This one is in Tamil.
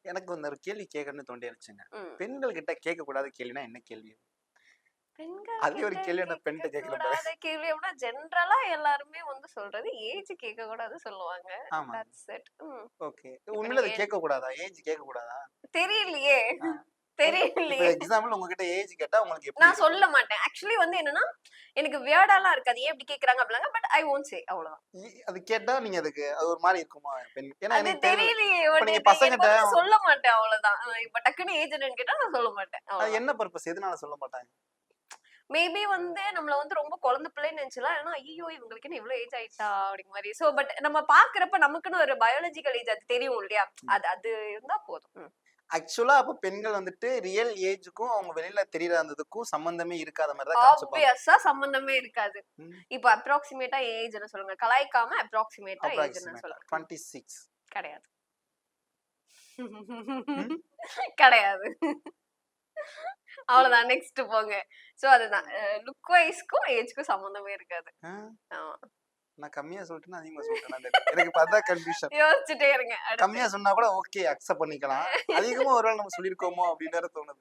எனக்கு வந்து ஒரு கேள்வி கேட்கணும்னு தோண்டிருச்சுங்க. ம். பெண்கள் கிட்ட கேட்கக்கூடாத கேள்வினா என்ன கேள்வி? பெண்கள் அதே ஒரு கிட்ட கேள்வி நான் பெண்கிட்ட கேட்கல பாரு. கேட்கக்கூடாத கேள்வி அப்படின்னா ஜென்ரலா எல்லாருமே வந்து சொல்றது ஏஜ் கேட்கக்கூடாதுன்னு சொல்லுவாங்க. ஆமா. That's it. ஓகே. இப்ப உண்மையில நீங்க அத கேட்கக்கூடாதா? ஏஜ் கேட்கக்கூடாதா? தெரியலையே ஆ. இப்ப தெரியலையே. எக்ஸாம்பிள் உங்ககிட்ட ஏஜ் கேட்டா உங்களுக்கு எப்படி நான் இருக்கும்? சொல்ல மாட்டேன். ஆக்சுவலி வந்து என்னன்னா, எனக்கு வியர்டாலாம் இருக்காது. ஏன் இப்படி கேட்கறாங்க அப்படிலாங்க. பட் ஐ வோன்ட் சே அவ்வளவுதான். அது கேட்டா நீங்க அதுக்கு அது ஒரு மாரி இருக்குமா? பெண் ஏன்னா அது எனக்கு தெரியல. தெரியலையே. இப்ப பட் நீங்க இது பசங்கிட்ட எப்பவுமே சொல்ல மாட்டேன் அவ்வளவுதான். இப்ப டக்குன்னு ஏஜ் என்னன்னு கேட்டா நான் சொல்ல மாட்டேன். அது அவ்வளவுதான். என்ன பர்ப்பஸ்? எதனால சொல்ல மாட்டாங்க? மேபி வந்து நம்மள வந்து ரொம்ப குழந்தை பிள்ளைன்னு நினைச்சலாம். ஏன்னா ஐயோ இவங்களுக்கு என்ன இவ்வளவு ஏஜ் ஆயிட்டா அப்படிங்கிற மாதிரி. சோ பட் நம்ம பாக்குறப்ப நமக்குன்னு ஒரு பயாலஜிக்கல் ஏஜ் அது தெரியும் இல்லையா? அது அது இருந்தா போதும். ஆக்சுவலா அப்ப பெண்கள் வந்துட்டு ரியல் ஏஜ்க்கும் அவங்க வெளியில தெரியற அந்ததுக்கும் சம்பந்தமே இருக்காத மாதிரி தான் காமிச்சுப்பாங்க. ஆப்வியஸா சம்பந்தமே இருக்காது. ம். இப்ப அப்ராக்ஸிமேட்டா ஏஜ்னு சொல்லுங்க. கலாய்க்காம அப்ராக்ஸிமேட்டா ஏஜ்னு அப்ராக்ஸிமேட்டா சொல்லுங்க. 26. கிடையாது. ம். கிடையாது. அவ்வளவுதான். நெக்ஸ்ட் போங்க. சோ அதுதான். லுக் வைஸ்க்கும் ஏஜ்க்கும் சம்பந்தமே இருக்காது. ஆ, ஆமா. நான் கம்மியா சொல்லிட்டேனா அதிகமா சொல்லிட்டேனா தெரியல. எனக்கு இப்ப அதான் கன்ஃபியூஷன். யோசிச்சுட்டே இருங்க. அடுத்து. கம்மியா சொன்னா கூட ஓகே அக்செப்ட் பண்ணிக்கலாம். அதிகமா ஒருவேளை நம்ம சொல்லியிருக்கோமோ அப்படின்னு வேற தோணுது.